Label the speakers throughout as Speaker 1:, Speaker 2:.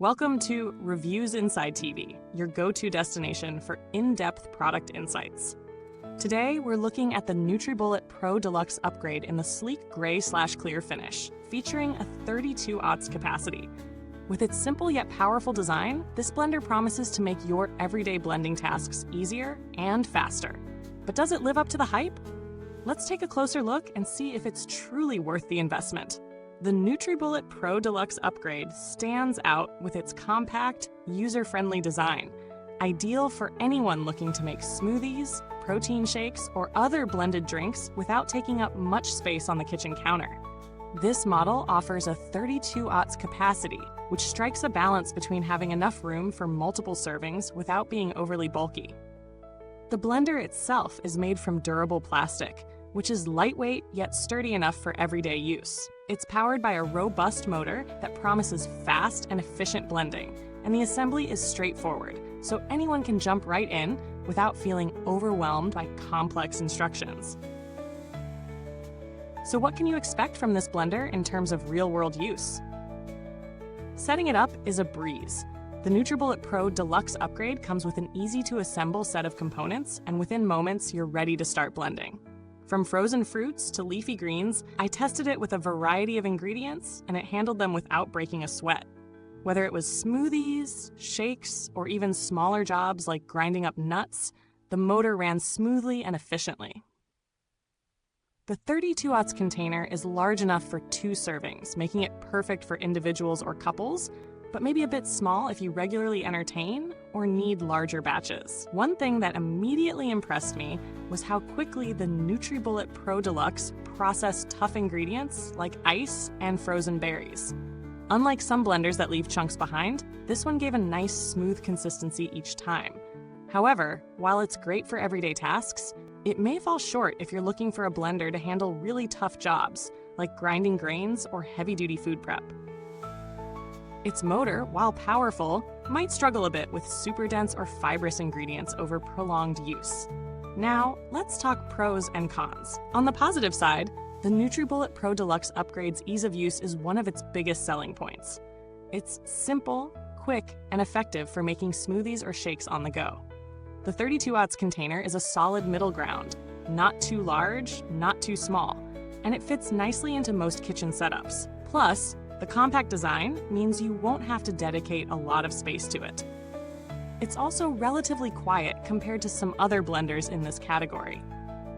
Speaker 1: Welcome to Reviewsinside, your go-to destination for in-depth product insights. Today, we're looking at the NutriBullet Pro Deluxe Upgrade in the sleek gray/clear finish, featuring a 32-aughts capacity. With its simple yet powerful design, this blender promises to make your everyday blending tasks easier and faster. But does it live up to the hype? Let's take a closer look and see if it's truly worth the investment. The NutriBullet Pro Deluxe Upgrade stands out with its compact, user-friendly design, ideal for anyone looking to make smoothies, protein shakes, or other blended drinks without taking up much space on the kitchen counter. This model offers a 32-aughts capacity, which strikes a balance between having enough room for multiple servings without being overly bulky. The blender itself is made from durable plastic, which is lightweight yet sturdy enough for everyday use. It's powered by a robust motor that promises fast and efficient blending, and the assembly is straightforward, so anyone can jump right in without feeling overwhelmed by complex instructions. So what can you expect from this blender in terms of real-world use? Setting it up is a breeze. The NutriBullet Pro Deluxe Upgrade comes with an easy-to-assemble set of components, and within moments, you're ready to start blending. From frozen fruits to leafy greens, I tested it with a variety of ingredients, and it handled them without breaking a sweat. Whether it was smoothies, shakes, or even smaller jobs like grinding up nuts, the motor ran smoothly and efficiently. The 32-aughts container is large enough for 2 servings, making it perfect for individuals or couples, but maybe a bit small if you regularly entertain or need larger batches. One thing that immediately impressed me was how quickly the NutriBullet Pro Deluxe processed tough ingredients like ice and frozen berries. Unlike some blenders that leave chunks behind, this one gave a nice, smooth consistency each time. However, while it's great for everyday tasks, it may fall short if you're looking for a blender to handle really tough jobs, like grinding grains or heavy-duty food prep. Its motor, while powerful, might struggle a bit with super dense or fibrous ingredients over prolonged use. Now, let's talk pros and cons. On the positive side, the NutriBullet Pro Deluxe Upgrade's ease of use is one of its biggest selling points. It's simple, quick, and effective for making smoothies or shakes on the go. The 32-aughts container is a solid middle ground, not too large, not too small, and it fits nicely into most kitchen setups. Plus, the compact design means you won't have to dedicate a lot of space to it. It's also relatively quiet compared to some other blenders in this category,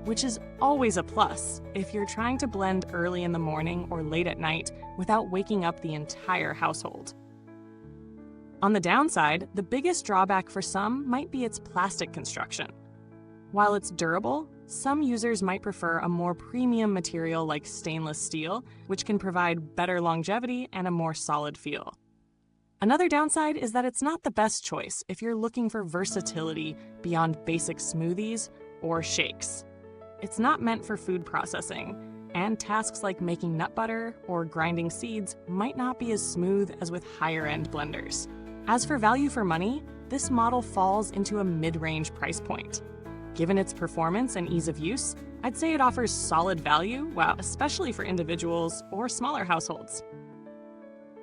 Speaker 1: which is always a plus if you're trying to blend early in the morning or late at night without waking up the entire household. On the downside, the biggest drawback for some might be its plastic construction. While it's durable, some users might prefer a more premium material like stainless steel, which can provide better longevity and a more solid feel. Another downside is that it's not the best choice if you're looking for versatility beyond basic smoothies or shakes. It's not meant for food processing, and tasks like making nut butter or grinding seeds might not be as smooth as with higher-end blenders. As for value for money, this model falls into a mid-range price point. Given its performance and ease of use, I'd say it offers solid value, especially for individuals or smaller households.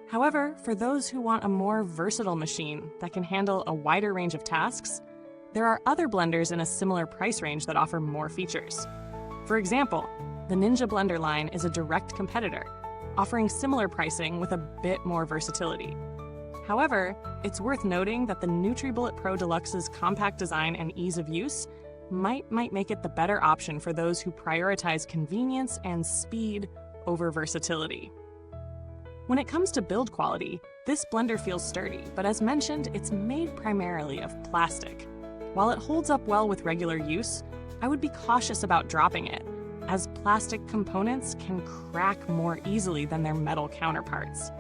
Speaker 1: However, for those who want a more versatile machine that can handle a wider range of tasks, there are other blenders in a similar price range that offer more features. For example, the Ninja Blender line is a direct competitor, offering similar pricing with a bit more versatility. However, it's worth noting that the NutriBullet Pro Deluxe's compact design and ease of use might make it the better option for those who prioritize convenience and speed over versatility. When it comes to build quality, this blender feels sturdy, but as mentioned, it's made primarily of plastic. While it holds up well with regular use, I would be cautious about dropping it, as plastic components can crack more easily than their metal counterparts.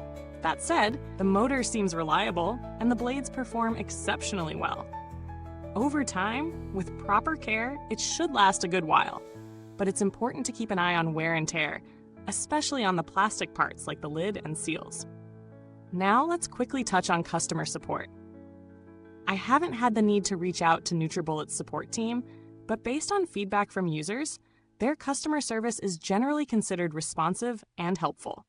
Speaker 1: That said, the motor seems reliable, and the blades perform exceptionally well. Over time, with proper care, it should last a good while, but it's important to keep an eye on wear and tear, especially on the plastic parts like the lid and seals. Now let's quickly touch on customer support. I haven't had the need to reach out to NutriBullet's support team, but based on feedback from users, their customer service is generally considered responsive and helpful.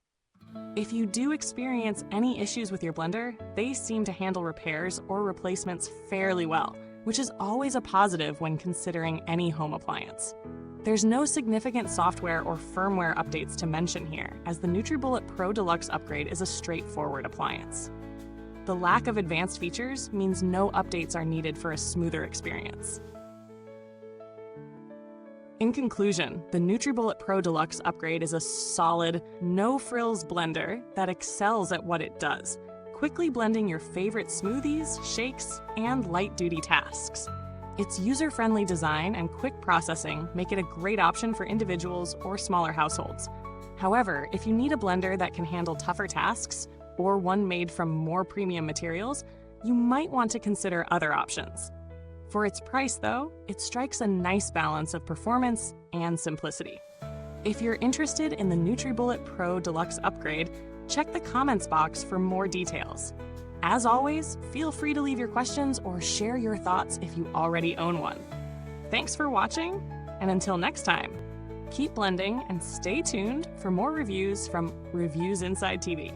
Speaker 1: If you do experience any issues with your blender, they seem to handle repairs or replacements fairly well, which is always a positive when considering any home appliance. There's no significant software or firmware updates to mention here, as the NutriBullet Pro Deluxe Upgrade is a straightforward appliance. The lack of advanced features means no updates are needed for a smoother experience. In conclusion, the NutriBullet Pro Deluxe Upgrade is a solid, no-frills blender that excels at what it does, quickly blending your favorite smoothies, shakes, and light-duty tasks. Its user-friendly design and quick processing make it a great option for individuals or smaller households. However, if you need a blender that can handle tougher tasks, or one made from more premium materials, you might want to consider other options. For its price, though, it strikes a nice balance of performance and simplicity. If you're interested in the NutriBullet Pro Deluxe Upgrade, check the comments box for more details. As always, feel free to leave your questions or share your thoughts if you already own one. Thanks for watching, and until next time, keep blending and stay tuned for more reviews from Reviewsinside TV.